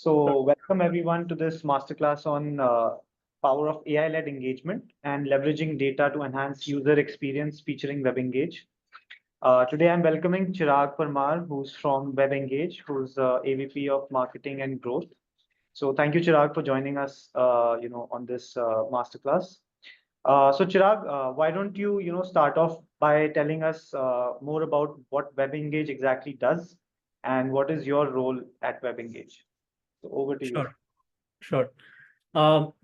So, welcome everyone to this masterclass on power of AI-led engagement and leveraging data to enhance user experience featuring WebEngage. Today, I'm welcoming Chirag Parmar, who's from WebEngage, who's AVP of Marketing and Growth. So, thank you, Chirag, for joining us, on this masterclass. So, Chirag, why don't you start off by telling us more about what WebEngage exactly does and what is your role at WebEngage? So over to you. Sure.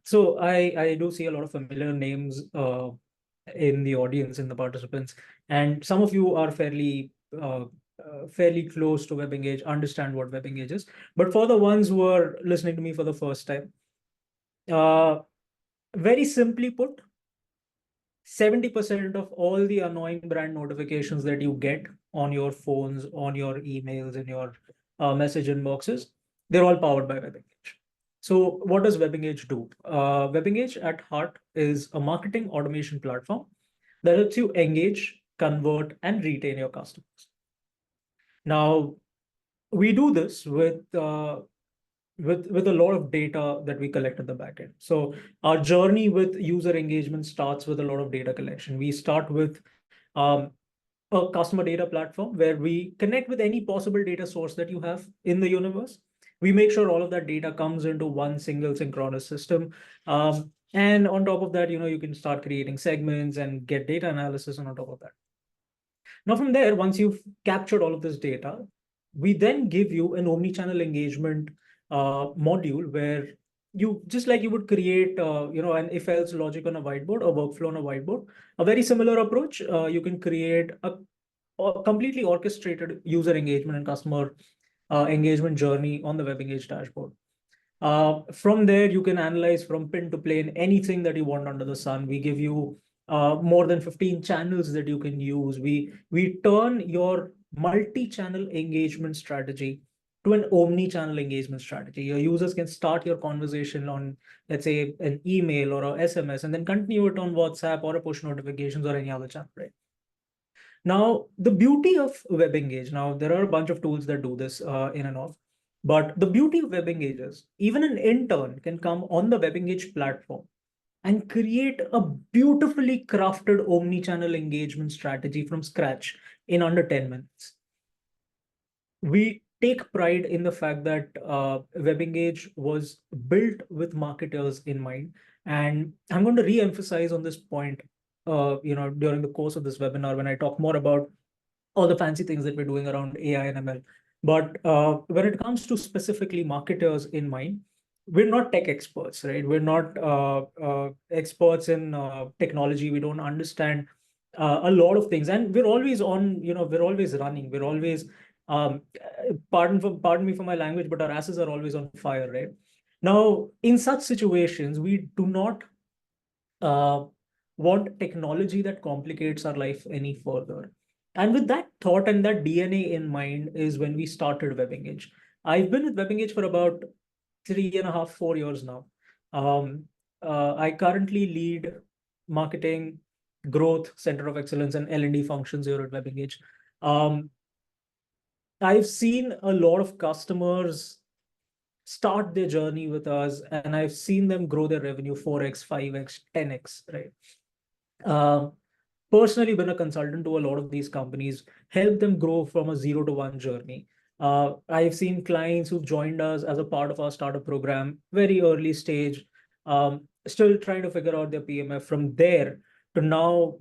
So I do see a lot of familiar names in the audience, in the participants, and some of you are fairly close to WebEngage, understand what WebEngage is. But for the ones who are listening to me for the first time, very simply put, 70% of all the annoying brand notifications that you get on your phones, on your emails, in your message inboxes, they're all powered by WebEngage. So what does WebEngage do? WebEngage at heart is a marketing automation platform that helps you engage, convert, and retain your customers. Now, we do this with a lot of data that we collect at the back end. So our journey with user engagement starts with a lot of data collection. We start with a customer data platform where we connect with any possible data source that you have in the universe. We make sure all of that data comes into one single synchronous system. And on top of that, you can start creating segments and get data analysis on top of that. Now, from there, once you've captured all of this data, we then give you an omni-channel engagement module where you, just like you would create, an if-else logic on a whiteboard, a workflow on a whiteboard, a very similar approach. You can create a completely orchestrated user engagement and customer engagement journey on the WebEngage dashboard. From there, you can analyze from pin to plane anything that you want under the sun. We give you more than 15 channels that you can use. We turn your multi-channel engagement strategy to an omni-channel engagement strategy. Your users can start your conversation on, let's say, an email or a SMS, and then continue it on WhatsApp or a push notifications or any other channel, right? Now, the beauty of WebEngage, now there are a bunch of tools that do this in and off, but the beauty of WebEngage is even an intern can come on the WebEngage platform and create a beautifully crafted omni-channel engagement strategy from scratch in under 10 minutes. We take pride in the fact that WebEngage was built with marketers in mind. And I'm going to re-emphasize on this point, during the course of this webinar when I talk more about all the fancy things that we're doing around AI and ML. But when it comes to specifically marketers in mind, we're not tech experts, right? We're not experts in technology. We don't understand a lot of things, and we're always on. We're always running. We're always pardon me for my language, but our asses are always on fire, right? Now, in such situations, we do not want technology that complicates our life any further. And with that thought and that DNA in mind is when we started WebEngage. I've been with WebEngage for about 3.5, 4 years now. I currently lead marketing, growth, center of excellence, and L&D functions here at WebEngage. I've seen a lot of customers start their journey with us, and I've seen them grow their revenue 4x, 5x, 10x, right? Personally been a consultant to a lot of these companies, help them grow from a 0 to 1 journey. I've seen clients who've joined us as a part of our startup program, very early stage, still trying to figure out their PMF, from there to now,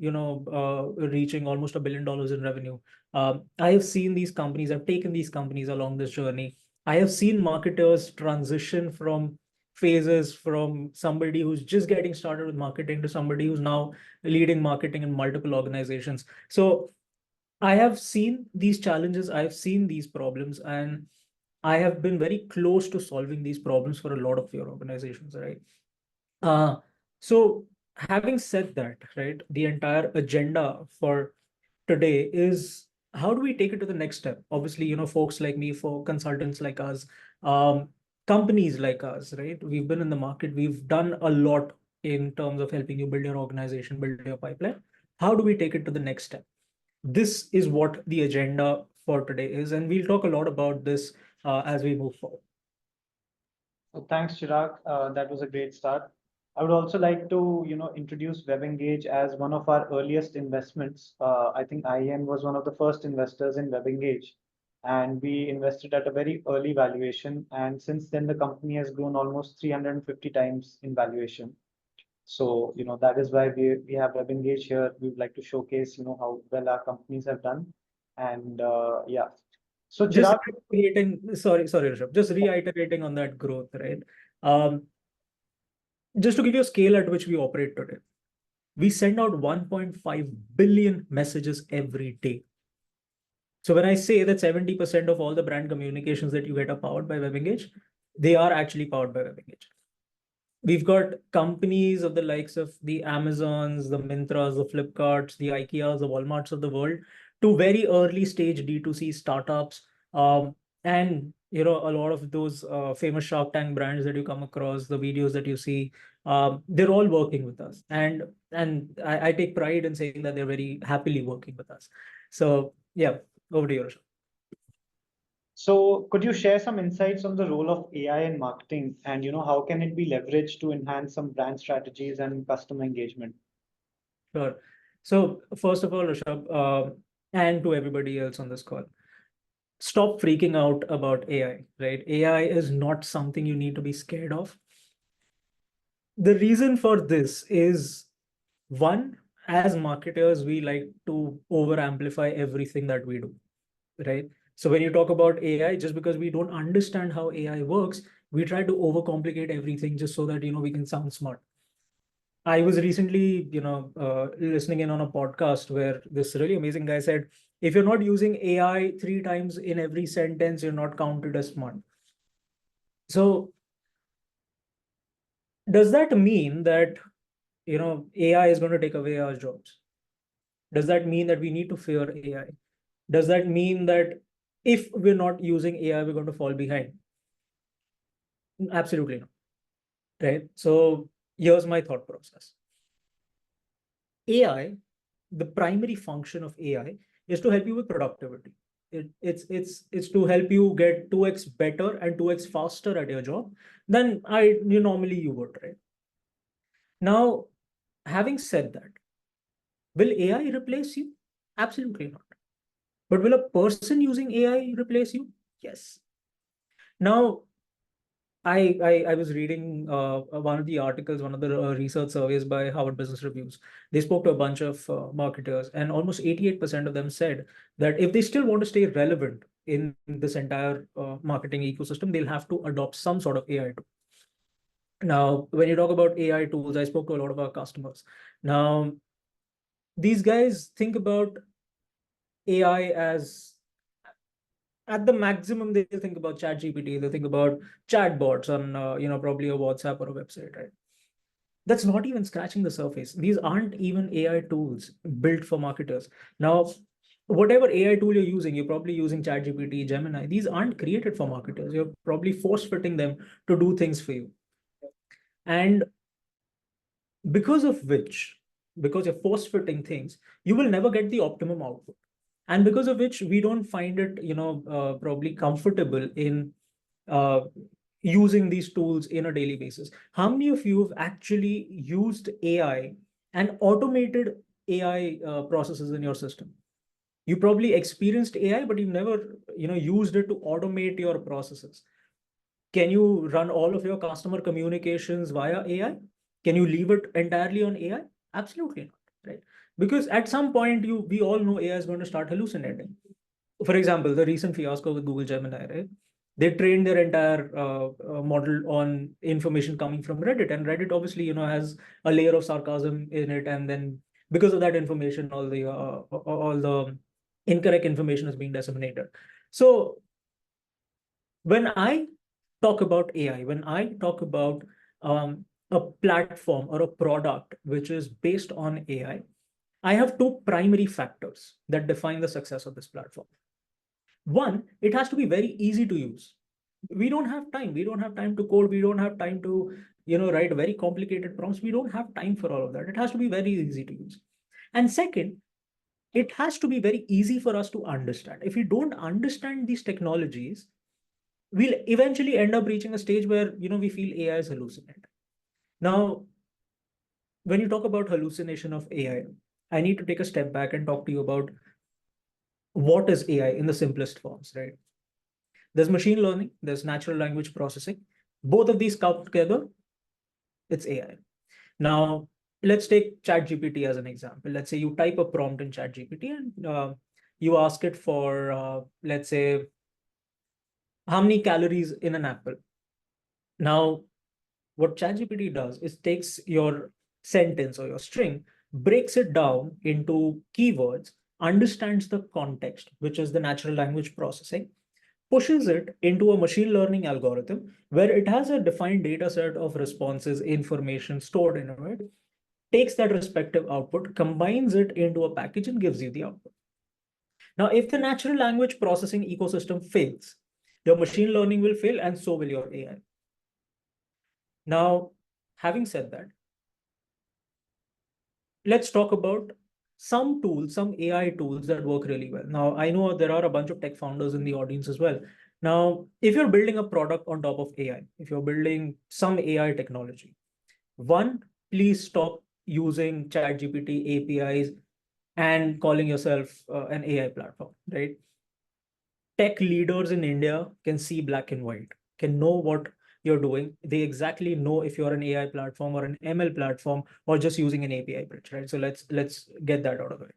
reaching almost $1 billion in revenue. I have seen these companies, I've taken these companies along this journey. I have seen marketers transition from phases from somebody who's just getting started with marketing to somebody who's now leading marketing in multiple organizations. So I have seen these challenges, I've seen these problems, and I have been very close to solving these problems for a lot of your organizations, right? So having said that, right, the entire agenda for today is how do we take it to the next step? Obviously, folks like me, for consultants like us, companies like us, right? We've been in the market, we've done a lot in terms of helping you build your organization, build your pipeline. How do we take it to the next step? This is what the agenda for today is, and we'll talk a lot about this as we move forward. thanks, Chirag. That was a great start. I would also like to, introduce WebEngage as one of our earliest investments. I think IEN was one of the first investors in WebEngage, and we invested at a very early valuation. And since then, the company has grown almost 350 times in valuation. So, that is why we have WebEngage here. We would like to showcase, how well our companies have done. And yeah. So, Just Chirag, reiterating, sorry, Rishabh, just reiterating on that growth, right? Um, just to give you a scale at which we operate today, we send out 1.5 billion messages every day. So when I say that 70% of all the brand communications that you get are powered by WebEngage, they are actually powered by WebEngage. We've got companies of the likes of the Amazons, the Mintras, the Flipkarts, the IKEAs, the Walmarts of the world, to very early stage D2C startups. And a lot of those famous Shark Tank brands that you come across, the videos that you see, they're all working with us. And I take pride in saying that they're very happily working with us. So yeah, over to you, Rishabh. so could you share some insights on the role of AI in marketing and how can it be leveraged to enhance some brand strategies and customer engagement? Sure. So first of all, Rishabh, and to everybody else on this call, stop freaking out about AI, right? AI is not something you need to be scared of. The reason for this is, one, as marketers, we like to over amplify everything that we do, right? So when you talk about AI, just because we don't understand how AI works, we try to overcomplicate everything just so that we can sound smart. I was recently, listening in on a podcast where this really amazing guy said, if you're not using AI 3 times in every sentence, you're not counted as smart. So does that mean that, AI is going to take away our jobs? Does that mean that we need to fear AI? Does that mean that if we're not using AI, we're going to fall behind? Absolutely not. Right. So here's my thought process. AI, the primary function of AI is to help you with productivity. It's to help you get 2x better and 2x faster at your job than you normally would, right? Now, having said that, will AI replace you? Absolutely not. But will a person using AI replace you? Yes. Now, I was reading one of the articles, one of the research surveys by Harvard Business Reviews. They spoke to a bunch of marketers, and almost 88% of them said that if they still want to stay relevant in this entire marketing ecosystem, they'll have to adopt some sort of AI tool. Now, when you talk about AI tools, I spoke to a lot of our customers. Now, these guys think about AI as, at the maximum, they think about ChatGPT, they think about chatbots on probably a WhatsApp or a website, right? That's not even scratching the surface. These aren't even AI tools built for marketers. Now, whatever AI tool you're using, you're probably using ChatGPT, Gemini. These aren't created for marketers. You're probably force fitting them to do things for you. And because of which, because you're force fitting things, you will never get the optimum output. And because of which we don't find it, probably comfortable in using these tools in a daily basis. How many of you have actually used AI and automated AI processes in your system? You probably experienced AI, but you never, used it to automate your processes. Can you run all of your customer communications via AI? Can you leave it entirely on AI? Absolutely not, right? Because at some point, we all know AI is going to start hallucinating. For example, the recent fiasco with Google Gemini, right? They trained their entire model on information coming from Reddit, and Reddit obviously, has a layer of sarcasm in it, and then because of that information, all the incorrect information is being disseminated. So when I talk about AI, when I talk about a platform or a product which is based on AI, I have two primary factors that define the success of this platform. One, it has to be very easy to use. We don't have time. We don't have time to code. We don't have time to, write very complicated prompts. We don't have time for all of that. It has to be very easy to use. And second, it has to be very easy for us to understand. If we don't understand these technologies, we'll eventually end up reaching a stage where, we feel AI is hallucinating. Now, when you talk about hallucination of AI, I need to take a step back and talk to you about what is AI in the simplest forms, right? There's machine learning, there's natural language processing. Both of these come together, it's AI. Now, let's take ChatGPT as an example. Let's say you type a prompt in ChatGPT and you ask it for, let's say, how many calories in an apple. Now, what ChatGPT does is takes your sentence or your string, breaks it down into keywords, understands the context, which is the natural language processing, pushes it into a machine learning algorithm where it has a defined data set of responses, information stored in it, takes that respective output, combines it into a package, and gives you the output. Now, if the natural language processing ecosystem fails, your machine learning will fail, and so will your AI. Now, having said that, let's talk about some tools, some AI tools that work really well. Now, I know there are a bunch of tech founders in the audience as well. Now, if you're building a product on top of AI, if you're building some AI technology, one, please stop using ChatGPT APIs and calling yourself an AI platform, right? Tech leaders in India can see black and white, can know what you're doing. They exactly know if you're an AI platform or an ML platform or just using an API bridge, right? So let's get that out of the way.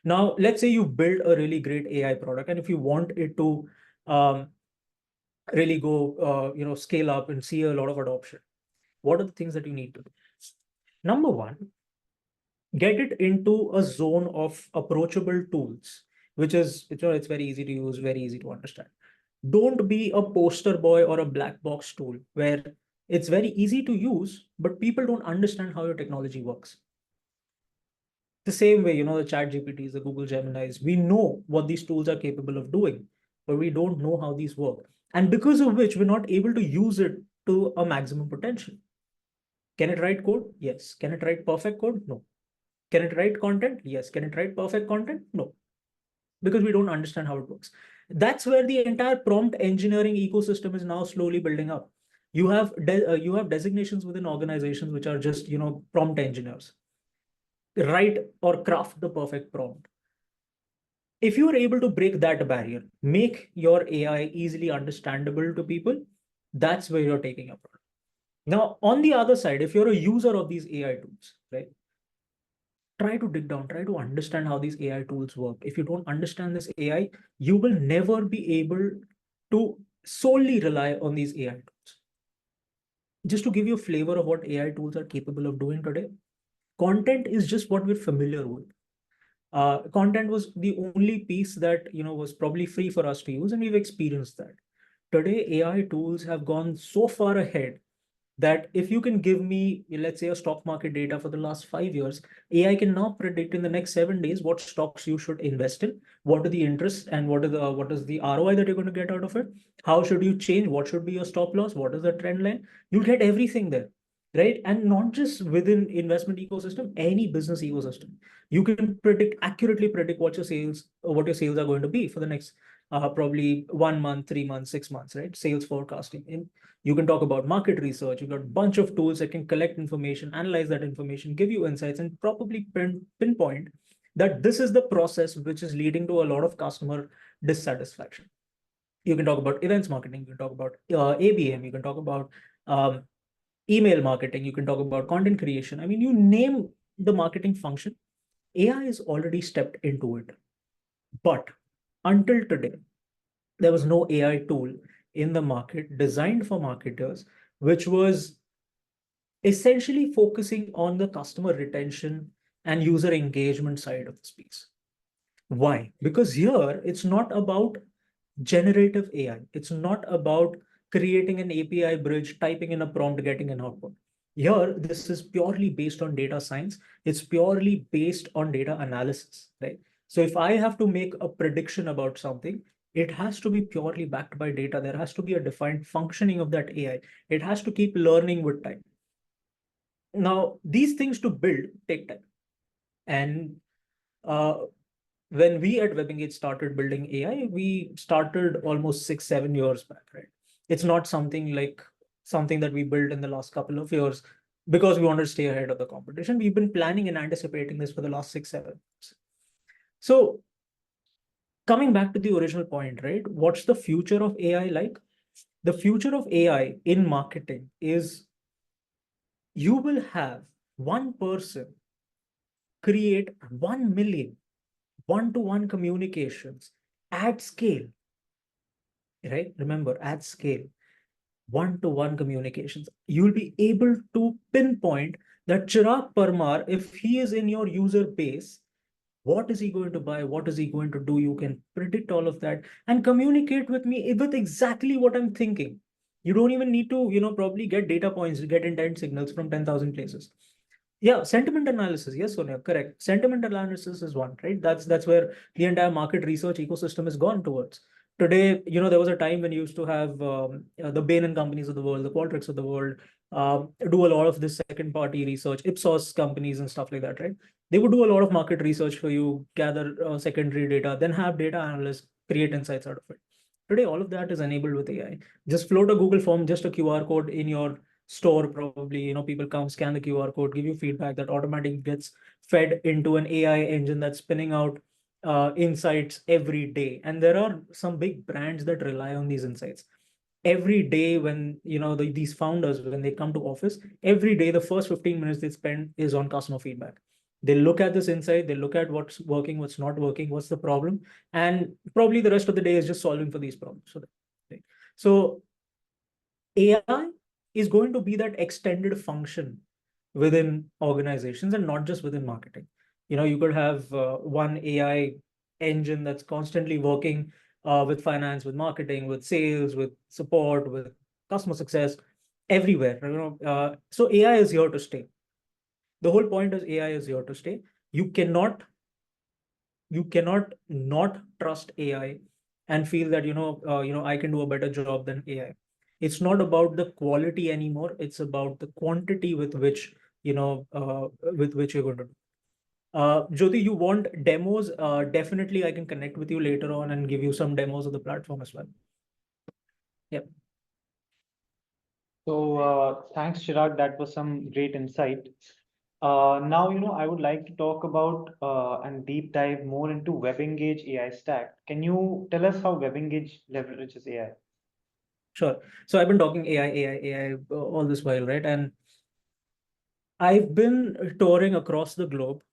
Now, let's say you build a really great AI product, and if you want it to um, really go, scale up and see a lot of adoption, what are the things that you need to do? Number one, get it into a zone of approachable tools, which is, it's very easy to use, very easy to understand. Don't be a poster boy or a black box tool where it's very easy to use, but people don't understand how your technology works. The same way, the Chat GPTs, the Google Geminis, we know what these tools are capable of doing, but we don't know how these work. And because of which, we're not able to use it to a maximum potential. Can it write code? Yes. Can it write perfect code? No. Can it write content? Yes. Can it write perfect content? No. Because we don't understand how it works. That's where the entire prompt engineering ecosystem is now slowly building up. You have designations within organizations which are just prompt engineers. Write or craft the perfect prompt. If you are able to break that barrier, make your AI easily understandable to people, that's where you're taking a product. Now, on the other side, if you're a user of these AI tools, right? Try to dig down, try to understand how these AI tools work. If you don't understand this AI, you will never be able to solely rely on these AI tools. Just to give you a flavor of what AI tools are capable of doing today, content is just what we're familiar with. Content was the only piece that was probably free for us to use, and we've experienced that. Today, AI tools have gone so far ahead that if you can give me, let's say, a stock market data for the last 5 years, AI can now predict in the next 7 days what stocks you should invest in, what are the interests, and what is the ROI that you're going to get out of it. How should you change? What should be your stop loss? What is the trend line? You'll get everything there, right? And not just within investment ecosystem, any business ecosystem. You can accurately predict what your sales are going to be for the next probably 1 month, 3 months, 6 months, right? Sales forecasting. You can talk about market research. You've got a bunch of tools that can collect information, analyze that information, give you insights, and probably pinpoint that this is the process which is leading to a lot of customer dissatisfaction. You can talk about events marketing. You can talk about ABM. You can talk about email marketing. You can talk about content creation. I mean, you name the marketing function, AI has already stepped into it. But until today, there was no AI tool in the market designed for marketers, which was essentially focusing on the customer retention and user engagement side of the space. Why? Because here it's not about generative AI. It's not about creating an API bridge, typing in a prompt, getting an output. Here, this is purely based on data science. It's purely based on data analysis, right? So if I have to make a prediction about something, it has to be purely backed by data. There has to be a defined functioning of that AI. It has to keep learning with time. Now, these things to build take time. And when we at WebEngage started building AI, we started almost 6, 7 years back, right? It's not something that we built in the last couple of years because we wanted to stay ahead of the competition. We've been planning and anticipating this for the last 6, 7 years. So coming back to the original point, right? What's the future of AI like? The future of AI in marketing is you will have one person create 1 million one-to-one communications at scale, right? Remember, at scale, one-to-one communications. You'll be able to pinpoint that Chirag Parmar, if he is in your user base, what is he going to buy? What is he going to do? You can predict all of that and communicate with me with exactly what I'm thinking. You don't even need to, probably get data points, get intent signals from 10,000 places. Yeah, sentiment analysis. Yes, Sonia, correct. Sentiment analysis is one, right? That's where the entire market research ecosystem has gone towards. Today, there was a time when you used to have the Bain and companies of the world, the Qualtrics of the world, do a lot of this second party research, Ipsos companies and stuff like that, right? They would do a lot of market research for you, gather secondary data, then have data analysts create insights out of it. Today, all of that is enabled with AI. Just float a Google form, just a QR code in your store. Probably, people come, scan the QR code, give you feedback that automatically gets fed into an AI engine that's spinning out insights every day. And there are some big brands that rely on these insights every day. When these founders, when they come to office, every day the first 15 minutes they spend is on customer feedback. They look at this insight, they look at what's working, what's not working, what's the problem, and probably the rest of the day is just solving for these problems. So AI is going to be that extended function within organizations and not just within marketing. You could have one AI engine that's constantly working with finance, with marketing, with sales, with support, with customer success, everywhere. So AI is here to stay. The whole point is AI is here to stay. You cannot not trust AI and feel that I can do a better job than AI. It's not about the quality anymore. It's about the quantity with which you're going to do. Jyoti, you want demos? Definitely, I can connect with you later on and give you some demos of the platform as well. Yep. So thanks, Chirag. That was some great insight. Now, I would like to talk about and deep dive more into WebEngage AI stack. Can you tell us how WebEngage leverages AI? Sure. So I've been talking AI all this while, right? And I've been touring across the globe,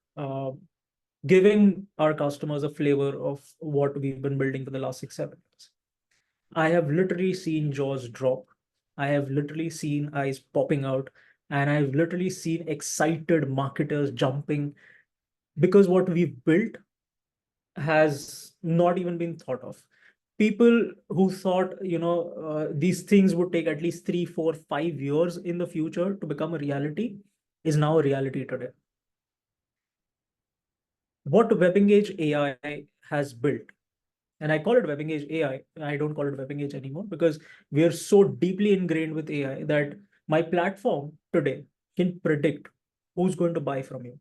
giving our customers a flavor of what we've been building for the last 6, 7 years. I have literally seen jaws drop. I have literally seen eyes popping out, and I've literally seen excited marketers jumping because what we've built has not even been thought of. People who thought, these things would take at least 3, 4, 5 years in the future to become a reality is now a reality today. What WebEngage AI has built, and I call it WebEngage AI, I don't call it WebEngage anymore because we are so deeply ingrained with AI that my platform today can predict who's going to buy from you.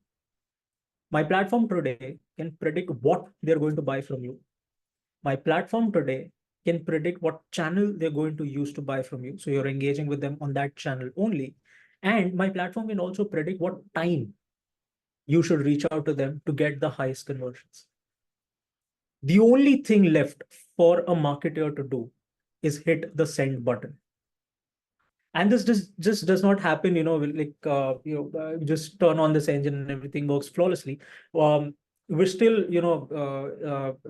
My platform today can predict what they're going to buy from you. My platform today can predict what channel they're going to use to buy from you. So you're engaging with them on that channel only. And my platform can also predict what time you should reach out to them to get the highest conversions. The only thing left for a marketer to do is hit the send button. And this just does not happen, just turn on this engine and everything works flawlessly. We're still,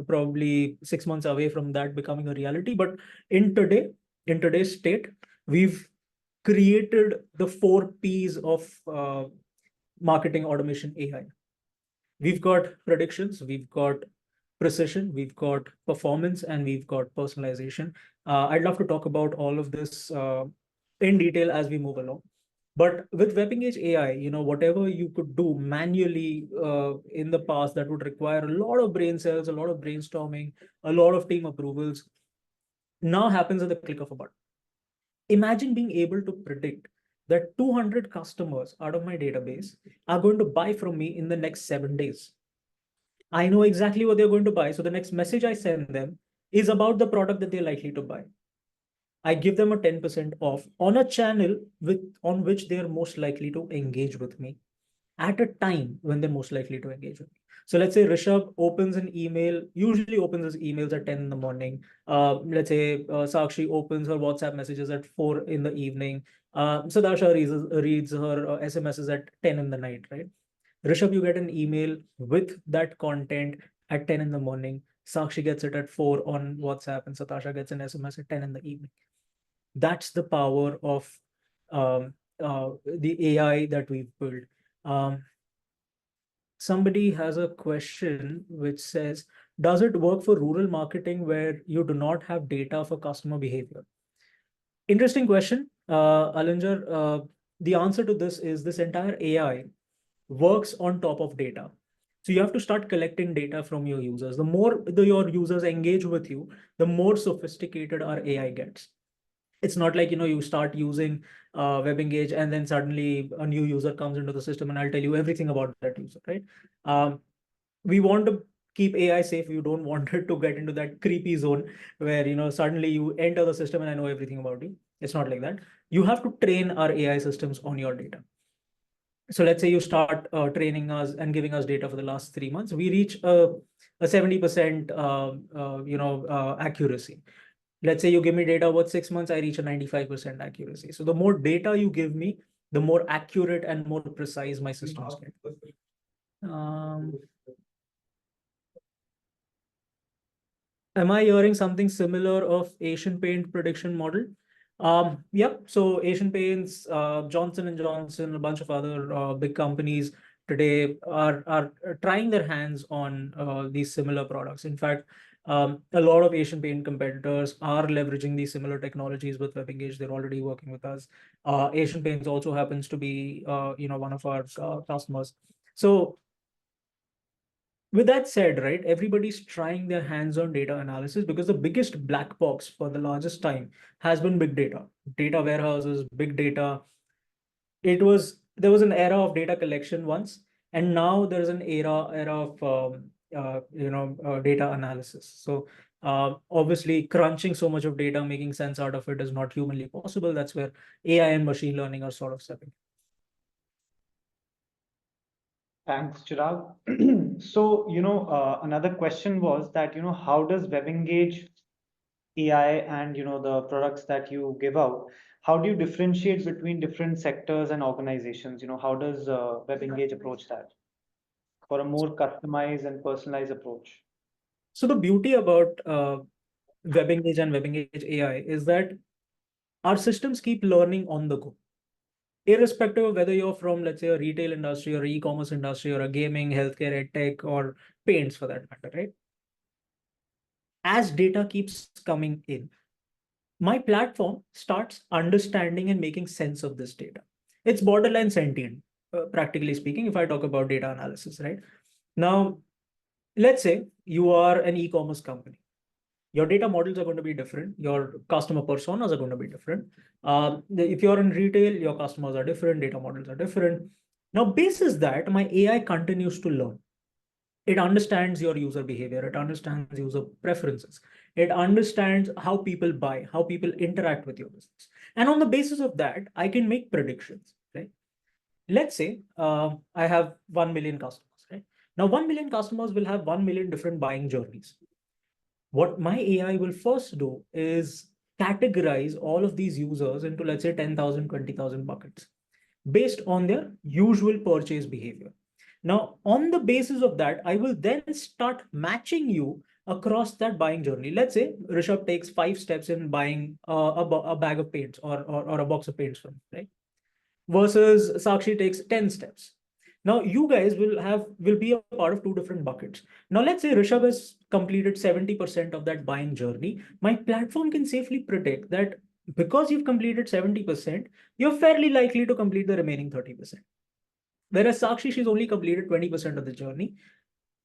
probably 6 months away from that becoming a reality. But in today's state, we've created the 4 Ps of marketing automation AI. We've got predictions, we've got precision, we've got performance, and we've got personalization. I'd love to talk about all of this in detail as we move along. But with WebEngage AI, whatever you could do manually in the past that would require a lot of brain cells, a lot of brainstorming, a lot of team approvals, now happens at the click of a button. Imagine being able to predict that 200 customers out of my database are going to buy from me in the next 7 days. I know exactly what they're going to buy. So the next message I send them is about the product that they're likely to buy. I give them a 10% off on a channel on which they are most likely to engage with me at a time when they're most likely to engage with me. So let's say Rishabh opens an email, usually opens his emails at 10 in the morning. Let's say Sakshi opens her WhatsApp messages at 4 in the evening. Sadasha reads her SMSs at 10 in the night, right? Rishabh, you get an email with that content at 10 in the morning. Sakshi gets it at 4 on WhatsApp, and Satasha gets an SMS at 10 in the evening. That's the power of the AI that we've built. Somebody has a question which says, does it work for rural marketing where you do not have data for customer behavior? Interesting question, Alinjar. The answer to this is this entire AI works on top of data. So you have to start collecting data from your users. The more your users engage with you, the more sophisticated our AI gets. It's not like, you start using WebEngage and then suddenly a new user comes into the system and I'll tell you everything about that user, right? We want to keep AI safe. You don't want it to get into that creepy zone where, suddenly you enter the system and I know everything about you. It's not like that. You have to train our AI systems on your data. So let's say you start training us and giving us data for the last 3 months, we reach a 70% accuracy. Let's say you give me data about 6 months, I reach a 95% accuracy. So the more data you give me, the more accurate and more precise my systems get. Am I hearing something similar of Asian Paint prediction model? Yep. So Asian Paints, Johnson and Johnson, a bunch of other big companies today are trying their hands on these similar products. In fact, a lot of Asian Paint competitors are leveraging these similar technologies with WebEngage. They're already working with us. Asian Paints also happens to be one of our customers. So with that said, right, everybody's trying their hands on data analysis because the biggest black box for the largest time has been big data, data warehouses, big data. There was an era of data collection once, and now there's an era of data analysis. So obviously, crunching so much of data, making sense out of it is not humanly possible. That's where AI and machine learning are sort of stepping. Thanks, Chirag. So, another question was that, how does WebEngage AI and, the products that you give out, how do you differentiate between different sectors and organizations? How does WebEngage approach that for a more customized and personalized approach? So the beauty about WebEngage and WebEngage AI is that our systems keep learning on the go, irrespective of whether you're from, let's say, a retail industry or e-commerce industry or a gaming, healthcare, ed tech, or paints for that matter, right? As data keeps coming in, my platform starts understanding and making sense of this data. It's borderline sentient, practically speaking, if I talk about data analysis, right? Now, let's say you are an e-commerce company. Your data models are going to be different. Your customer personas are going to be different. If you're in retail, your customers are different, data models are different. Now, basis that, my AI continues to learn. It understands your user behavior. It understands user preferences. It understands how people buy, how people interact with your business. And on the basis of that, I can make predictions, right? Let's say I have 1 million customers, right? Now, 1 million customers will have 1 million different buying journeys. What my AI will first do is categorize all of these users into, let's say, 10,000, 20,000 buckets based on their usual purchase behavior. Now, on the basis of that, I will then start matching you across that buying journey. Let's say Rishabh takes 5 steps in buying a bag of paints or a box of paints from, right? Versus Sakshi takes 10 steps. Now you guys will be a part of 2 different buckets. Now let's say Rishabh has completed 70% of that buying journey. My platform can safely predict that because you've completed 70%, you're fairly likely to complete the remaining 30%. Whereas Sakshi, she's only completed 20% of the journey,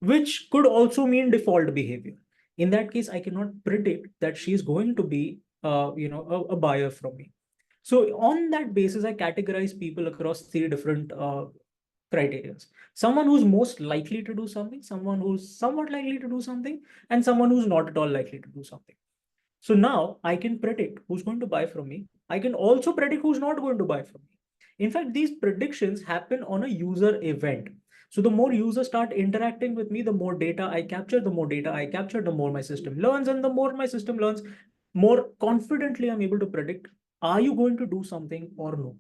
which could also mean default behavior. In that case, I cannot predict that she's going to be a buyer from me. So on that basis, I categorize people across 3 different criteria. Someone who's most likely to do something, someone who's somewhat likely to do something, and someone who's not at all likely to do something. So now I can predict who's going to buy from me. I can also predict who's not going to buy from me. In fact, these predictions happen on a user event. So the more users start interacting with me, the more data I capture, the more my system learns, and the more my system learns, more confidently I'm able to predict, are you going to do something or no?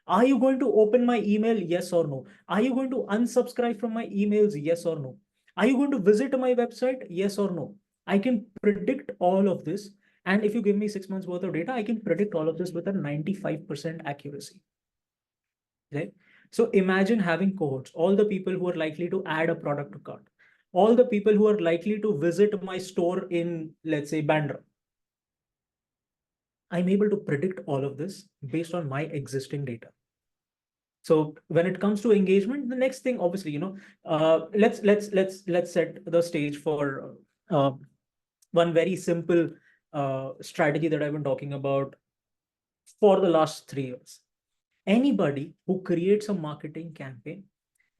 Are you going to open my email? Yes or no? Are you going to unsubscribe from my emails? Yes or no? Are you going to visit my website? Yes or no? I can predict all of this. And if you give me 6 months worth of data, I can predict all of this with a 95% accuracy. Right? So imagine having cohorts, all the people who are likely to add a product to cart, all the people who are likely to visit my store in, let's say, Bandra. I'm able to predict all of this based on my existing data. So when it comes to engagement, the next thing, obviously, let's set the stage for one very simple strategy that I've been talking about for the last 3 years. Anybody who creates a marketing campaign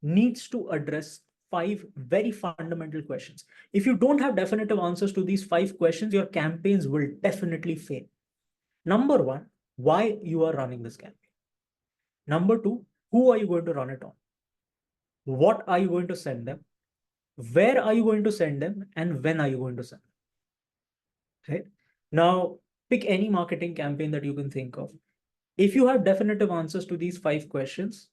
needs to address 5 very fundamental questions. If you don't have definitive answers to these 5 questions, your campaigns will definitely fail. Number one, why you are running this campaign. Number two, who are you going to run it on? What are you going to send them? Where are you going to send them? And when are you going to send them? Right? Now, pick any marketing campaign that you can think of. If you have definitive answers to these 5 questions,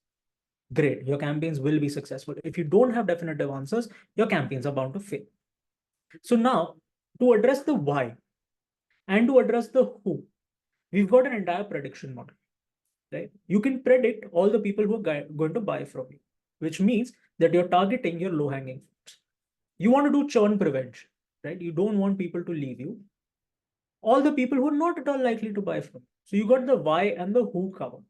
great, your campaigns will be successful. If you don't have definitive answers, your campaigns are bound to fail. So now, to address the why and to address the who, we've got an entire prediction model. Right? You can predict all the people who are going to buy from you, which means that you're targeting your low-hanging fruits. You want to do churn prevention, right? You don't want people to leave you. All the people who are not at all likely to buy from you. So you got the why and the who covered.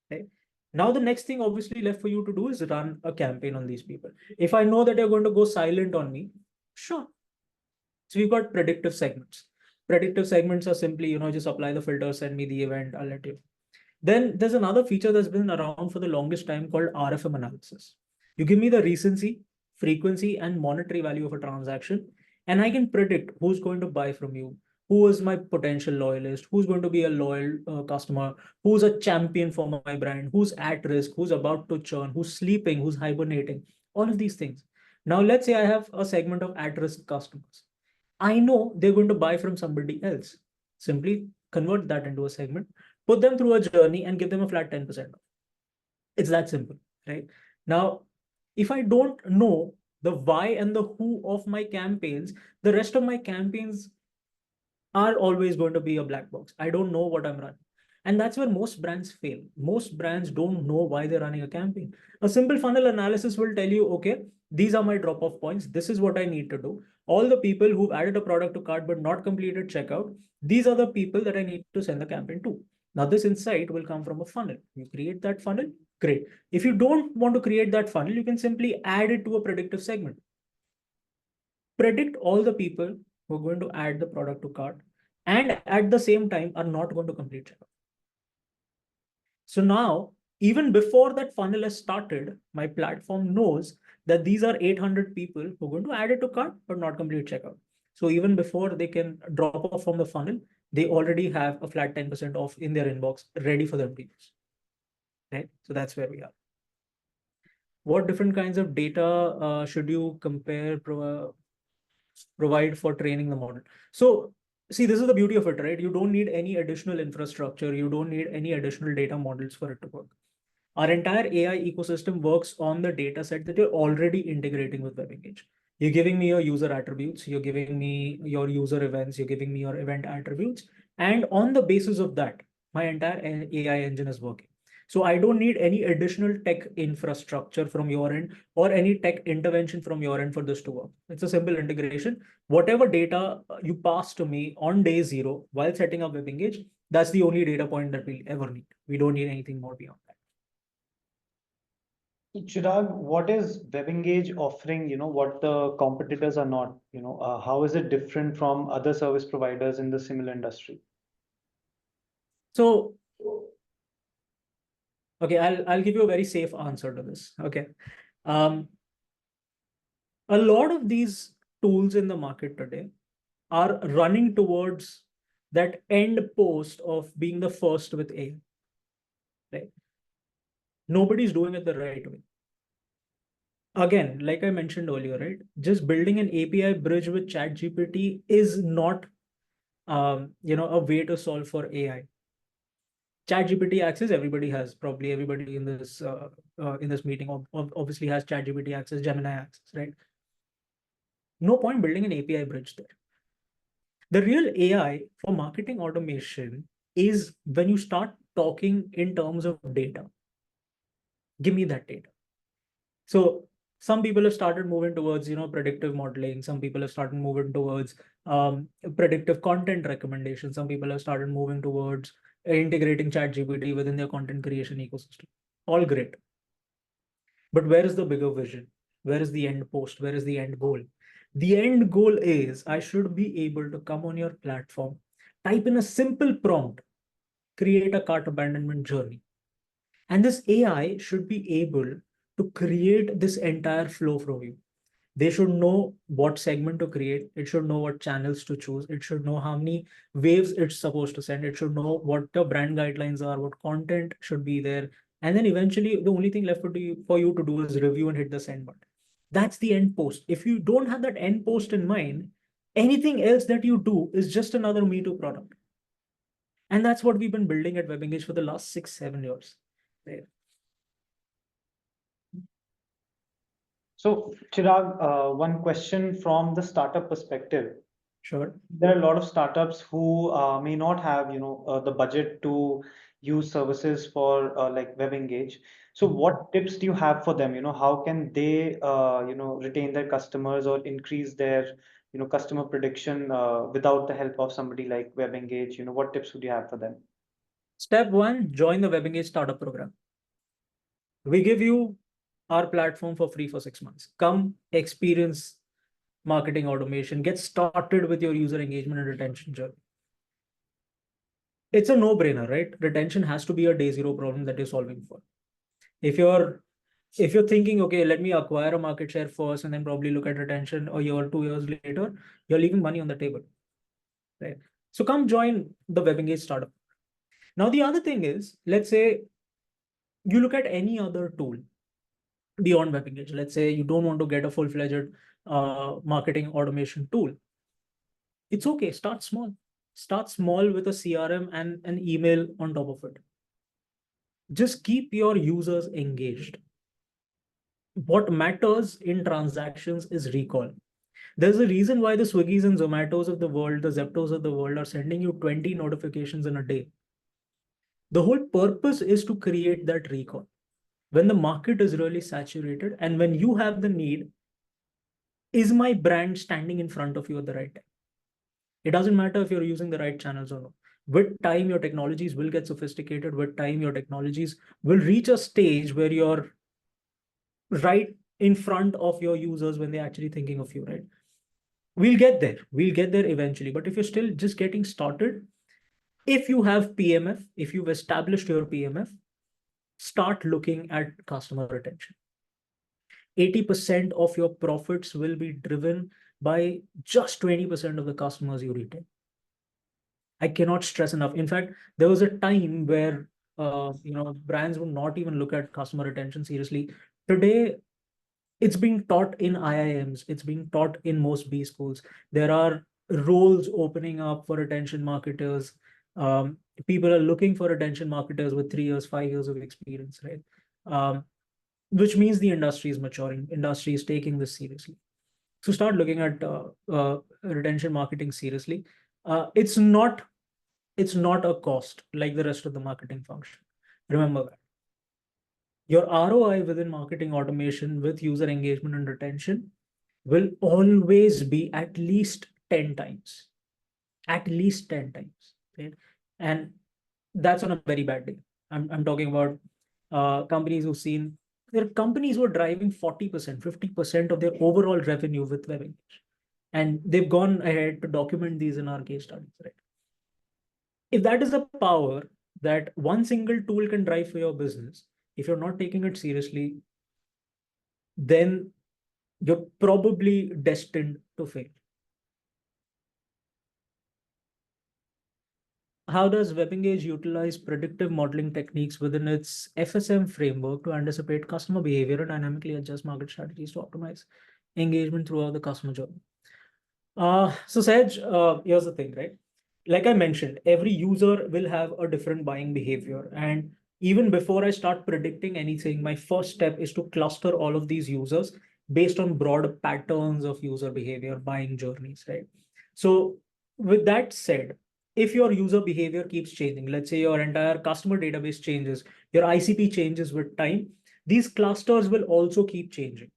Right? Now the next thing obviously left for you to do is run a campaign on these people. If I know that you're going to go silent on me, sure. So we've got predictive segments. Predictive segments are simply, just apply the filter, send me the event, I'll let you. Then there's another feature that's been around for the longest time called RFM analysis. You give me the recency, frequency, and monetary value of a transaction, and I can predict who's going to buy from you, who is my potential loyalist, who's going to be a loyal customer, who's a champion for my brand, who's at risk, who's about to churn, who's sleeping, who's hibernating, all of these things. Now, let's say I have a segment of at-risk customers. I know they're going to buy from somebody else. Simply convert that into a segment, put them through a journey and give them a flat 10% off. It's that simple, right? Now, if I don't know the why and the who of my campaigns, the rest of my campaigns are always going to be a black box. I don't know what I'm running. And that's where most brands fail. Most brands don't know why they're running a campaign. A simple funnel analysis will tell you, okay, these are my drop-off points. This is what I need to do. All the people who've added a product to cart but not completed checkout, these are the people that I need to send the campaign to. Now, this insight will come from a funnel. You create that funnel, great. If you don't want to create that funnel, you can simply add it to a predictive segment. Predict all the people who are going to add the product to cart and at the same time are not going to complete checkout. So now, even before that funnel has started, my platform knows that these are 800 people who are going to add it to cart but not complete checkout. So even before they can drop off from the funnel, they already have a flat 10% off in their inbox ready for them to use. Right? So that's where we are. What different kinds of data should you provide for training the model? So see, this is the beauty of it, right? You don't need any additional infrastructure. You don't need any additional data models for it to work. Our entire AI ecosystem works on the data set that you're already integrating with WebEngage. You're giving me your user attributes, you're giving me your user events, you're giving me your event attributes. And on the basis of that, my entire AI engine is working. So I don't need any additional tech infrastructure from your end or any tech intervention from your end for this to work. It's a simple integration. Whatever data you pass to me on day 0 while setting up WebEngage, that's the only data point that we'll ever need. We don't need anything more beyond that. Chirag, what is WebEngage offering, what the competitors are not, how is it different from other service providers in the similar industry? So Okay, I'll give you a very safe answer to this. Okay. A lot of these tools in the market today are running towards that end post of being the first with AI. Right? Nobody's doing it the right way. Again, like I mentioned earlier, right? Just building an API bridge with ChatGPT is not a way to solve for AI. ChatGPT access everybody has, probably everybody in this meeting obviously has ChatGPT access, Gemini access, right? No point building an API bridge there. The real AI for marketing automation is when you start talking in terms of data. Give me that data. So some people have started moving towards predictive modeling. Some people have started moving towards predictive content recommendation. Some people have started moving towards integrating ChatGPT within their content creation ecosystem. All great. But where is the bigger vision? Where is the end post? Where is the end goal? The end goal is I should be able to come on your platform, type in a simple prompt, create a cart abandonment journey. And this AI should be able to create this entire flow for you. They should know what segment to create. It should know what channels to choose. It should know how many waves it's supposed to send. It should know what the brand guidelines are, what content should be there. And then eventually, the only thing left for you to do is review and hit the send button. That's the end post. If you don't have that end post in mind, anything else that you do is just another Me Too product. And that's what we've been building at WebEngage for the last 6-7 years. Right. So, Chirag, one question from the startup perspective. Sure. There are a lot of startups who may not have, the budget to use services for like WebEngage. So, what tips do you have for them? How can they, retain their customers or increase their, customer prediction without the help of somebody like WebEngage? What tips would you have for them? Step one, join the WebEngage startup program. We give you our platform for free for 6 months. Come experience marketing automation, get started with your user engagement and retention journey. It's a no-brainer, right? Retention has to be a day zero problem that you're solving for. If you're thinking, okay, let me acquire a market share first and then probably look at retention a year or 2 years later, you're leaving money on the table. Right. So come join the WebEngage startup. Now, the other thing is, let's say you look at any other tool beyond WebEngage. Let's say you don't want to get a full-fledged marketing automation tool. It's okay. Start small. Start small with a CRM and an email on top of it. Just keep your users engaged. What matters in transactions is recall. There's a reason why the Swiggies and Zomatos of the world, the Zeptos of the world are sending you 20 notifications in a day. The whole purpose is to create that recall. When the market is really saturated and when you have the need, is my brand standing in front of you at the right time? It doesn't matter if you're using the right channels or not. With time, your technologies will get sophisticated. With time, your technologies will reach a stage where you're right in front of your users when they're actually thinking of you, right? We'll get there. We'll get there eventually. But if you're still just getting started, if you have PMF, if you've established your PMF, start looking at customer retention. 80% of your profits will be driven by just 20% of the customers you retain. I cannot stress enough. In fact, there was a time where brands would not even look at customer retention seriously. Today, it's being taught in IIMs. It's being taught in most B schools. There are roles opening up for retention marketers. People are looking for retention marketers with 3 years, 5 years of experience, right? Which means the industry is maturing. Industry is taking this seriously. So start looking at retention marketing seriously. It's not a cost like the rest of the marketing function. Remember that. Your ROI within marketing automation with user engagement and retention will always be at least 10 times. At least 10 times. Okay? And that's on a very bad day. I'm talking about companies who've seen, there are companies who are driving 40%, 50% of their overall revenue with WebEngage. And they've gone ahead to document these in our case studies, right? If that is the power that one single tool can drive for your business, If you're not taking it seriously, then you're probably destined to fail. How does WebEngage utilize predictive modeling techniques within its FSM framework to anticipate customer behavior and dynamically adjust market strategies to optimize engagement throughout the customer journey? So Saj, here's the thing, right? Like I mentioned, every user will have a different buying behavior. And even before I start predicting anything, my first step is to cluster all of these users based on broad patterns of user behavior, buying journeys, right? So with that said, if your user behavior keeps changing, let's say your entire customer database changes, your ICP changes with time, these clusters will also keep changing.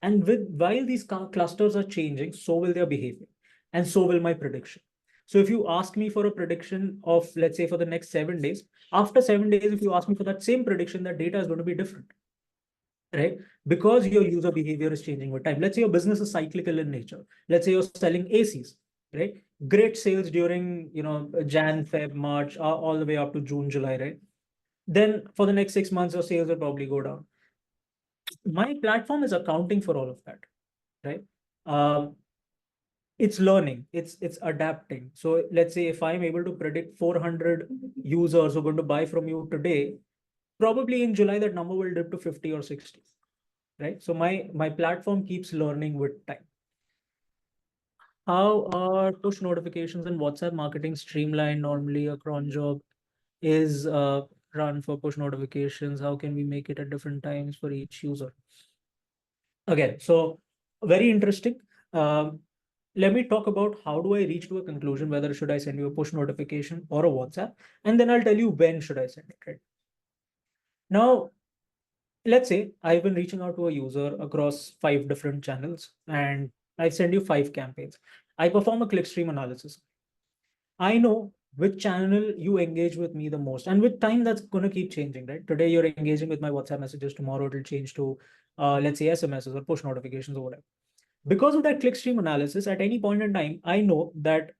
And while these clusters are changing, so will their behavior, and so will my prediction. So if you ask me for a prediction of, let's say, for the next 7 days, after 7 days, if you ask me for that same prediction, that data is going to be different, right? Because your user behavior is changing with time. Let's say your business is cyclical in nature. Let's say you're selling ACs, right? Great sales during, Jan, Feb, March, all the way up to June, July, right? Then for the next 6 months, your sales will probably go down. My platform is accounting for all of that, right? It's learning, it's adapting. So let's say if I'm able to predict 400 users who are going to buy from you today, probably in July that number will dip to 50 or 60, right? So my platform keeps learning with time. How are push notifications and WhatsApp marketing streamlined? Normally a cron job is run for push notifications. How can we make it at different times for each user? Again, so very interesting. Let me talk about how do I reach to a conclusion, whether should I send you a push notification or a WhatsApp, and then I'll tell you when should I send it, right? Now, let's say I've been reaching out to a user across 5 different channels, and I send you 5 campaigns. I perform a clickstream analysis. I know which channel you engage with me the most, and with time that's going to keep changing, right? Today you're engaging with my WhatsApp messages, tomorrow it'll change to, let's say, SMSs or push notifications or whatever. Because of that clickstream analysis, at any point in time, I know that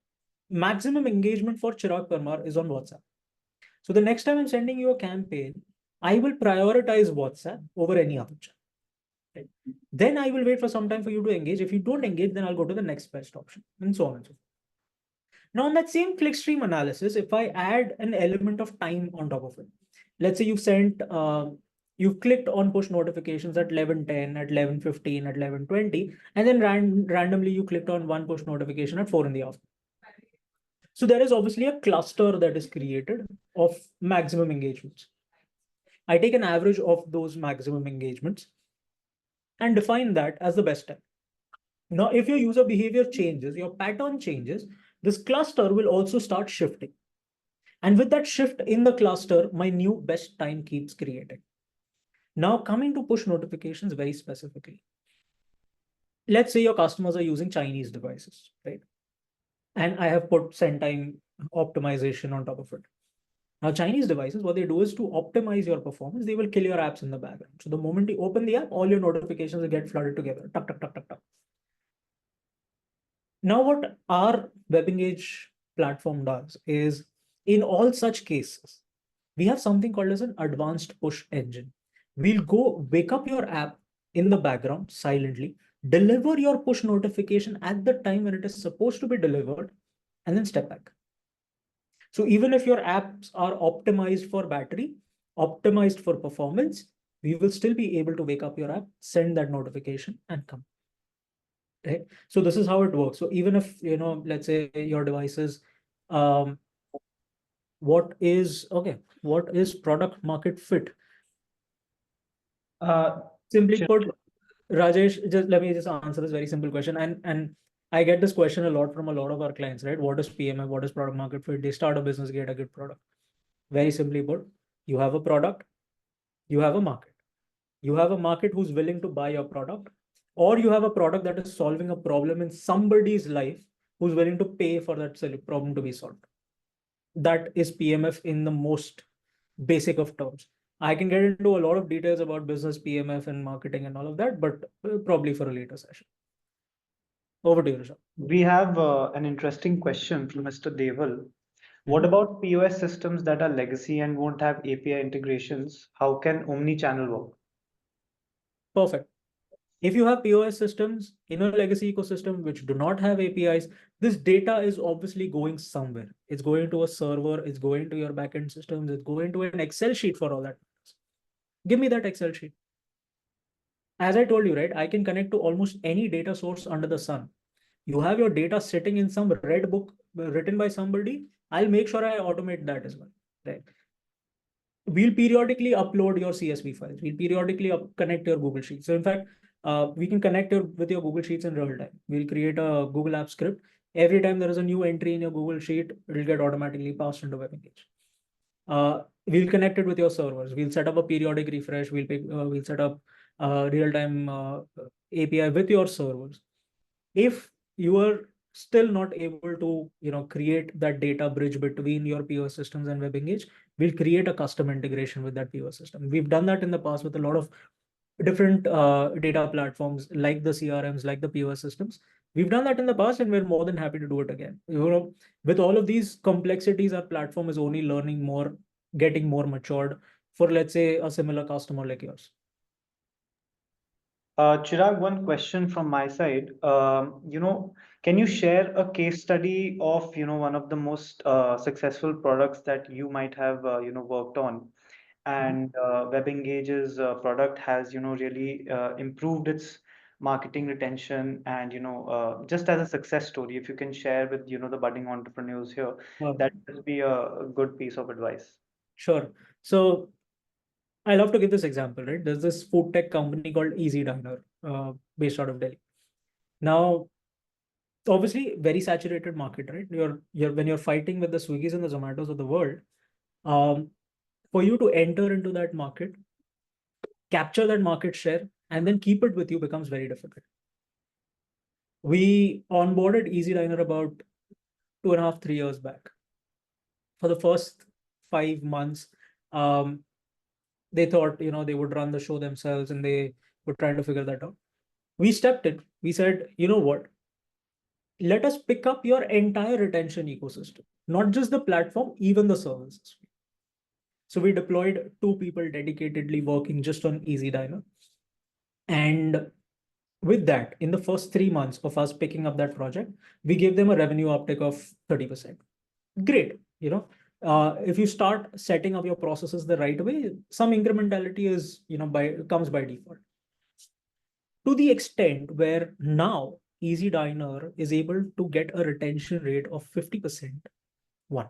maximum engagement for Chirag Parmar is on WhatsApp. So the next time I'm sending you a campaign, I will prioritize WhatsApp over any other channel. Right? Then I will wait for some time for you to engage. If you don't engage, then I'll go to the next best option, and so on and so forth. Now, on that same clickstream analysis, if I add an element of time on top of it, let's say you've clicked on push notifications at 11:10, at 11:15, at 11:20, and then randomly you clicked on one push notification at 4 in the afternoon. So there is obviously a cluster that is created of maximum engagements. I take an average of those maximum engagements and define that as the best time. Now, if your user behavior changes, your pattern changes, this cluster will also start shifting. And with that shift in the cluster, my new best time keeps creating. Now, coming to push notifications very specifically. Let's say your customers are using Chinese devices, right? And I have put send time optimization on top of it. Now, Chinese devices, what they do is to optimize your performance, they will kill your apps in the background. So the moment you open the app, all your notifications will get flooded together. Tuck, tuck, tuck, tuck, tuck. Now, what our WebEngage platform does is, in all such cases, we have something called as an advanced push engine. We'll go wake up your app in the background silently, deliver your push notification at the time when it is supposed to be delivered, and then step back. So even if your apps are optimized for battery, optimized for performance, we will still be able to wake up your app, send that notification, and come. Right? So this is how it works. So even if, let's say your devices, what is product market fit? Simply put, Rajesh, let me answer this very simple question. And I get this question a lot from a lot of our clients, right? What is PMF? What is product market fit? They start a business, get a good product. Very simply put, you have a product, you have a market. You have a market who's willing to buy your product, or you have a product that is solving a problem in somebody's life who's willing to pay for that problem to be solved. That is PMF in the most basic of terms. I can get into a lot of details about business, PMF, and marketing and all of that, but probably for a later session. Over to you, Rishabh. We have an interesting question from Mr. Deval. What about POS systems that are legacy and won't have API integrations? How can omni-channel work? Perfect. If you have POS systems in a legacy ecosystem which do not have APIs, this data is obviously going somewhere. It's going to a server, it's going to your backend systems, it's going to an Excel sheet for all that. Give me that Excel sheet. As I told you, right, I can connect to almost any data source under the sun. You have your data sitting in some red book written by somebody, I'll make sure I automate that as well. Right. We'll periodically upload your CSV files. We'll periodically connect your Google Sheets. So in fact, we can connect with your Google Sheets in real time. We'll create a Google App script. Every time there is a new entry in your Google Sheet, it'll get automatically passed into WebEngage. We'll connect it with your servers. We'll set up a periodic refresh. We'll set up real-time API with your servers. If you are still not able to create that data bridge between your POS systems and WebEngage, we'll create a custom integration with that POS system. We've done that in the past with a lot of different data platforms like the CRMs, like the POS systems. We've done that in the past and we're more than happy to do it again. With all of these complexities, our platform is only learning more, getting more matured for, let's say, a similar customer like yours. Chirag, one question from my side. Can you share a case study of, one of the most successful products that you might have, worked on, and WebEngage's product has, really improved its marketing retention, and, just as a success story, if you can share with, the budding entrepreneurs here, that would be a good piece of advice. Sure. So I love to give this example, right? There's this food tech company called Easy Diner, based out of Delhi. Now, obviously, very saturated market, right? When you're fighting with the Swiggies and the Zomatos of the world, for you to enter into that market, capture that market share, and then keep it with you becomes very difficult. We onboarded Easy Diner about 2.5, 3 years back. For the first 5 months, they thought they would run the show themselves, and they were trying to figure that out. We stepped in. We said, you know what? Let us pick up your entire retention ecosystem, not just the platform, even the services. So we deployed 2 people dedicatedly working just on Easy Diner. And with that, in the first 3 months of us picking up that project, we gave them a revenue uptick of 30%. Great. If you start setting up your processes the right way, some incrementality comes by default. To the extent where now Easy Diner is able to get a retention rate of 50%. One.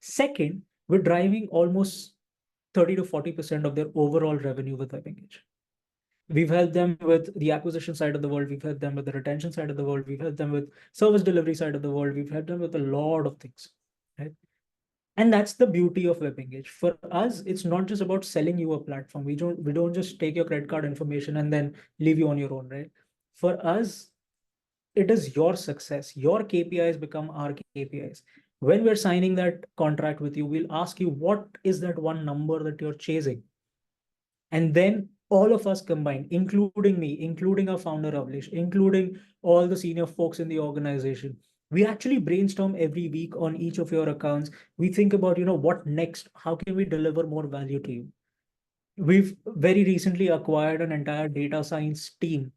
Second, we're driving almost 30 to 40% of their overall revenue with WebEngage. We've helped them with the acquisition side of the world. We've helped them with the retention side of the world. We've helped them with service delivery side of the world. We've helped them with a lot of things, right? And that's the beauty of WebEngage. For us, it's not just about selling you a platform. We don't just take your credit card information and then leave you on your own, right? For us, it is your success. Your KPIs become our KPIs. When we're signing that contract with you, we'll ask you, what is that one number that you're chasing? And then all of us combined, including me, including our founder, Avlish, including all the senior folks in the organization, we actually brainstorm every week on each of your accounts. We think about, what next? How can we deliver more value to you? We've very recently acquired an entire data science team,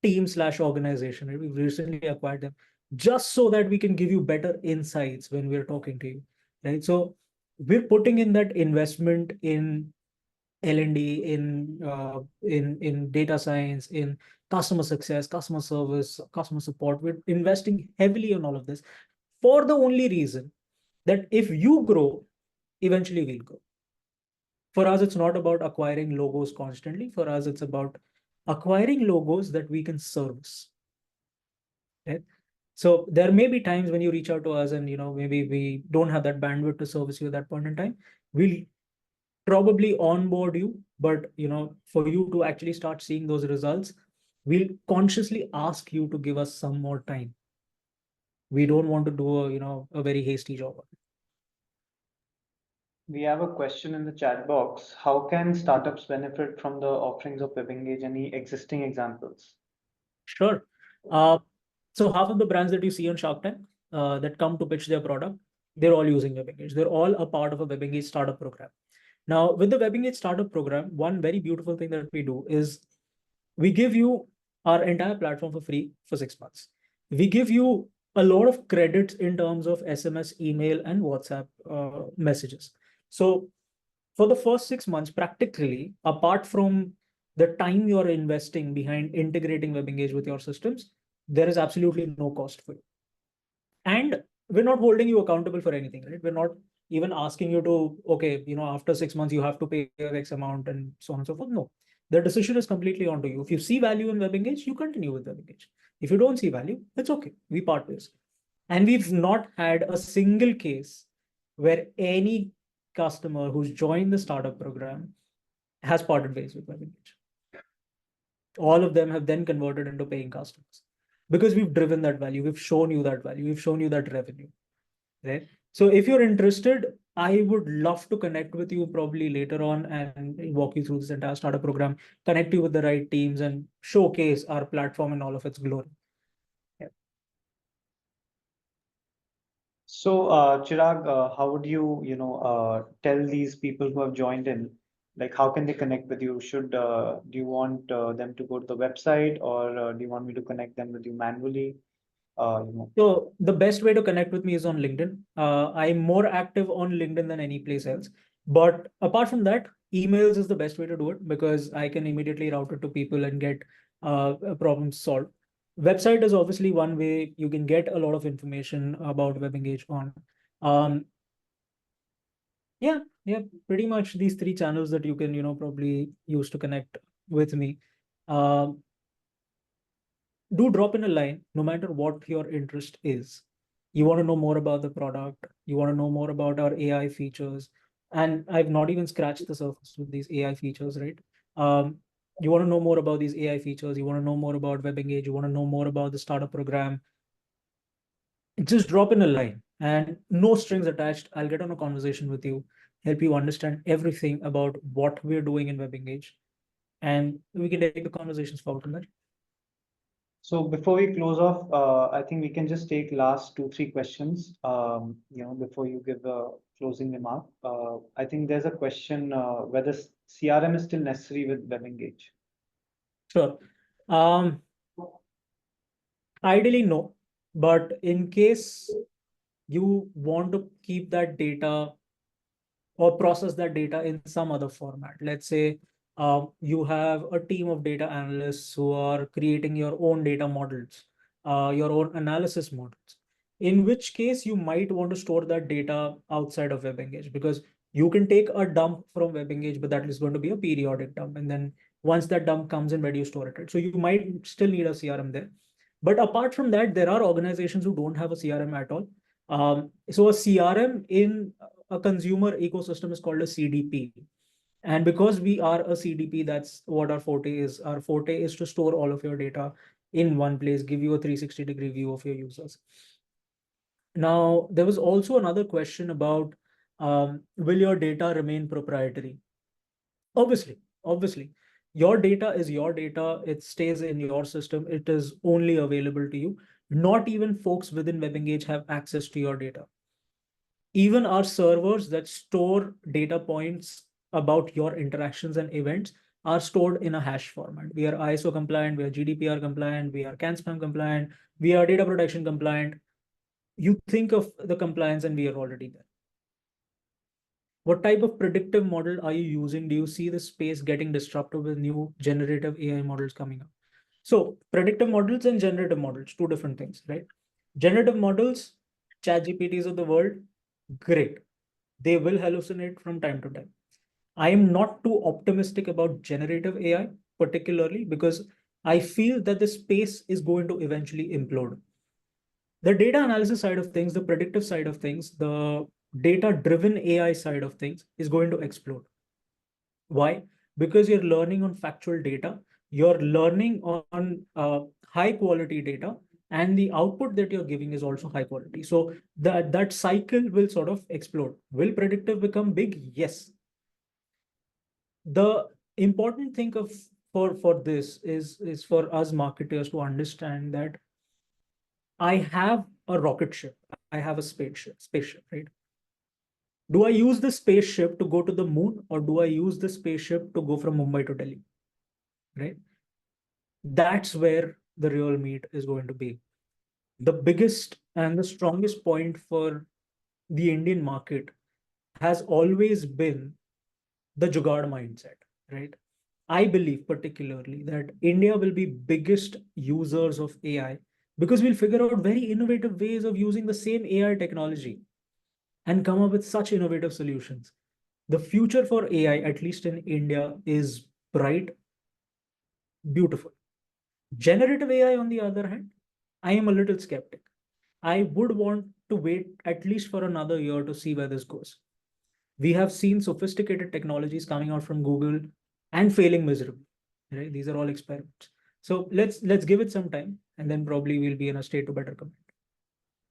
team/organization. Right? We've recently acquired them just so that we can give you better insights when we're talking to you. Right. So we're putting in that investment in L&D, in data science, in customer success, customer service, customer support. We're investing heavily on all of this for the only reason that if you grow, eventually we'll grow. For us, it's not about acquiring logos constantly. For us, it's about acquiring logos that we can service. Right? So there may be times when you reach out to us and maybe we don't have that bandwidth to service you at that point in time. We'll probably onboard you, but for you to actually start seeing those results, we'll consciously ask you to give us some more time. We don't want to do a very hasty job. We have a question in the chat box. How can startups benefit from the offerings of WebEngage? Any existing examples? Sure. So half of the brands that you see on Shark Tank, that come to pitch their product, they're all using WebEngage. They're all a part of a WebEngage startup program. Now, with the WebEngage startup program, one very beautiful thing that we do is we give you our entire platform for free for 6 months. We give you a lot of credits in terms of SMS, email, and WhatsApp messages. So for the first 6 months, practically, apart from the time you're investing behind integrating WebEngage with your systems, there is absolutely no cost for you. And we're not holding you accountable for anything, right? We're not even asking you to, okay, after 6 months, you have to pay X amount and so on and so forth. No, the decision is completely onto you. If you see value in WebEngage, you continue with WebEngage. If you don't see value, it's okay. We part ways. And we've not had a single case where any customer who's joined the startup program has parted ways with WebEngage. All of them have then converted into paying customers because we've driven that value. We've shown you that value. We've shown you that revenue. Right. So if you're interested, I would love to connect with you probably later on and walk you through this entire startup program, connect you with the right teams and showcase our platform in all of its glory. Yeah. So, Chirag, how would you, tell these people who have joined in, like, how can they connect with you? Do you want them to go to the website, or do you want me to connect them with you manually? So the best way to connect with me is on LinkedIn. I'm more active on LinkedIn than any place else. But apart from that, emails is the best way to do it because I can immediately route it to people and get problems solved. Website is obviously one way you can get a lot of information about WebEngage on. Um, yeah, pretty much these three channels that you can, probably use to connect with me. Um, do drop in a line, no matter what your interest is. You want to know more about the product, you want to know more about our AI features, and I've not even scratched the surface with these AI features, right? You want to know more about these AI features, you want to know more about WebEngage, you want to know more about the startup program, just drop in a line and no strings attached. I'll get on a conversation with you, help you understand everything about what we're doing in WebEngage, and we can take the conversations forward from there. So before we close off, I think we can just take last 2, 3 questions, before you give a closing remark. I think there's a question whether CRM is still necessary with WebEngage. Sure. Ideally, no. But in case you want to keep that data or process that data in some other format, let's say you have a team of data analysts who are creating your own data models, your own analysis models, in which case you might want to store that data outside of WebEngage because you can take a dump from WebEngage, but that is going to be a periodic dump. And then once that dump comes in, where do you store it? Right? So you might still need a CRM there. But apart from that, there are organizations who don't have a CRM at all. So a CRM in a consumer ecosystem is called a CDP. And because we are a CDP, that's what our forte is. Our forte is to store all of your data in one place, give you a 360-degree view of your users. Now, there was also another question about will your data remain proprietary? Obviously, your data is your data. It stays in your system. It is only available to you. Not even folks within WebEngage have access to your data. Even our servers that store data points about your interactions and events are stored in a hash format. We are ISO compliant, we are GDPR compliant, we are CAN-SPAM compliant, we are data protection compliant. You think of the compliance and we are already there. What type of predictive model are you using? Do you see the space getting disrupted with new generative AI models coming up? So predictive models and generative models, two different things, right? Generative models, ChatGPTs of the world, great. They will hallucinate from time to time. I am not too optimistic about generative AI, particularly because I feel that the space is going to eventually implode. The data analysis side of things, the predictive side of things, the data-driven AI side of things is going to explode. Why? Because you're learning on factual data, you're learning on high quality data, and the output that you're giving is also high quality. So that cycle will sort of explode. Will predictive become big? Yes. The important thing for this is for us marketers to understand that I have a rocket ship. I have a spaceship, right? Do I use the spaceship to go to the moon, or do I use the spaceship to go from Mumbai to Delhi? Right? That's where the real meat is going to be. The biggest and the strongest point for the Indian market has always been the jugaad mindset, right? I believe particularly that India will be biggest users of AI because we'll figure out very innovative ways of using the same AI technology and come up with such innovative solutions. The future for AI, at least in India, is bright, beautiful. Generative AI, on the other hand, I am a little skeptic. I would want to wait at least for another year to see where this goes. We have seen sophisticated technologies coming out from Google and failing miserably. Right? These are all experiments. So let's give it some time, and then probably we'll be in a state to better comment.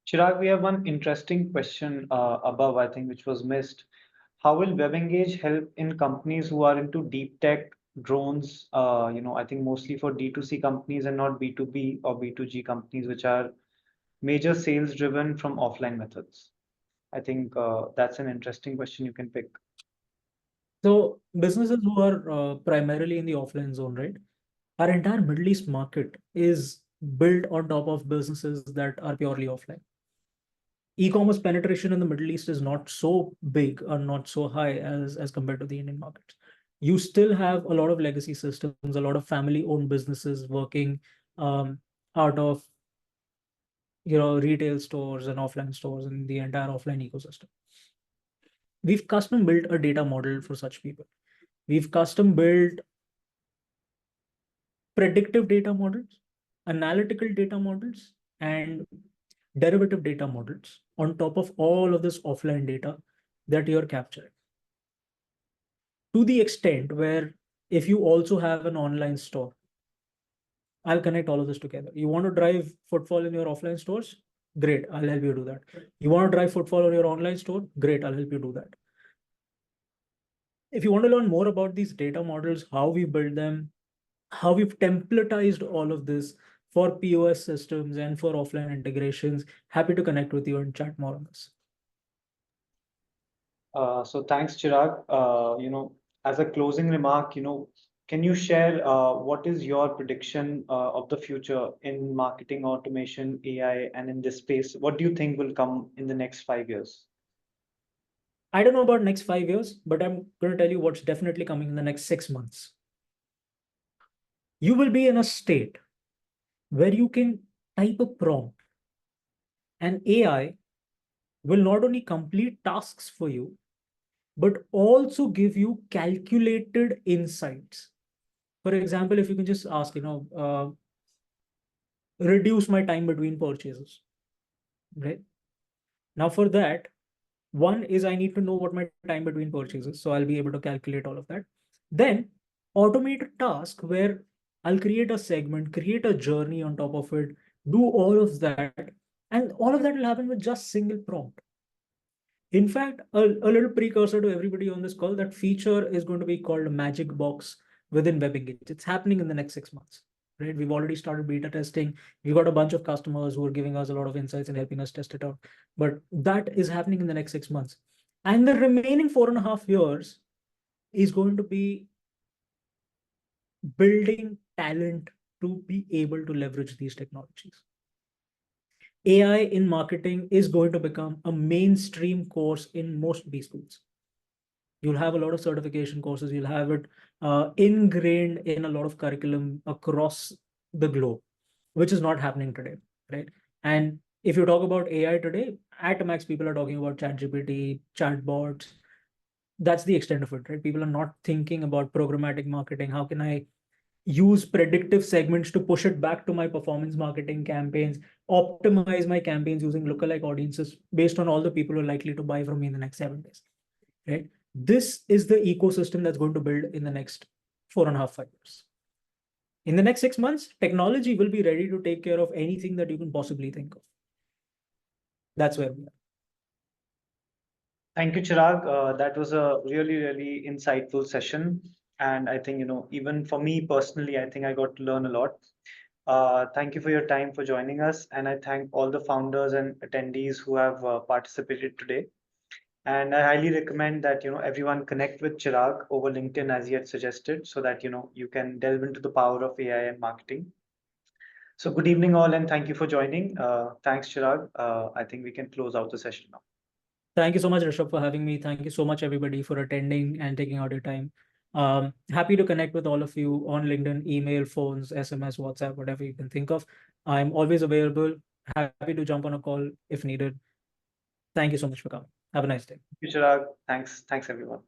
Chirag, we have one interesting question above, I think, which was missed. How will WebEngage help in companies who are into deep tech, drones, I think mostly for D2C companies and not B2B or B2G companies, which are major sales driven from offline methods? I think that's an interesting question you can pick. So businesses who are primarily in the offline zone, right? Our entire Middle East market is built on top of businesses that are purely offline. E-commerce penetration in the Middle East is not so big or not so high as compared to the Indian markets. You still have a lot of legacy systems, a lot of family-owned businesses working out of retail stores and offline stores and the entire offline ecosystem. We've custom built a data model for such people. We've custom built predictive data models, analytical data models, and derivative data models on top of all of this offline data that you're capturing. To the extent where if you also have an online store, I'll connect all of this together. You want to drive footfall in your offline stores? Great, I'll help you do that. You want to drive footfall on your online store? Great, I'll help you do that. If you want to learn more about these data models, how we build them, how we've templatized all of this for POS systems and for offline integrations, happy to connect with you and chat more on this. So thanks, Chirag. As a closing remark, can you share what is your prediction of the future in marketing automation, AI, and in this space? What do you think will come in the next 5 years? I don't know about next 5 years, but I'm going to tell you what's definitely coming in the next 6 months. You will be in a state where you can type a prompt and AI will not only complete tasks for you, but also give you calculated insights. For example, if you can just ask, reduce my time between purchases, right? Now for that, one is I need to know what my time between purchases. So I'll be able to calculate all of that. Then automate a task where I'll create a segment, create a journey on top of it, do all of that. And all of that will happen with just single prompt. In fact, a little precursor to everybody on this call, that feature is going to be called a magic box within WebEngage. It's happening in the next 6 months, right? We've already started beta testing. We've got a bunch of customers who are giving us a lot of insights and helping us test it out. But that is happening in the next 6 months. And the remaining 4.5 years is going to be building talent to be able to leverage these technologies. AI in marketing is going to become a mainstream course in most B schools. You'll have a lot of certification courses. You'll have it ingrained in a lot of curriculum across the globe, which is not happening today, right? And if you talk about AI today, at max, people are talking about ChatGPT, chatbots. That's the extent of it, right? People are not thinking about programmatic marketing. How can I use predictive segments to push it back to my performance marketing campaigns, optimize my campaigns using lookalike audiences based on all the people who are likely to buy from me in the next 7 days, right? This is the ecosystem that's going to build in the next 4.5, 5 years. In the next 6 months, technology will be ready to take care of anything that you can possibly think of. That's where we are. Thank you, Chirag. That was a really, really insightful session. And I think, even for me personally, I think I got to learn a lot. Thank you for your time for joining us, and I thank all the founders and attendees who have participated today. And I highly recommend that everyone connect with Chirag over LinkedIn as he had suggested, so that you can delve into the power of AI and marketing. So good evening all, and thank you for joining. Thanks, Chirag. I think we can close out the session now. Thank you so much, Rishabh, for having me. Thank you so much, everybody, for attending and taking out your time. Happy to connect with all of you on LinkedIn, email, phones, SMS, WhatsApp, whatever you can think of. I'm always available. Happy to jump on a call if needed. Thank you so much for coming. Have a nice day. Thank you, Chirag. Thanks everyone.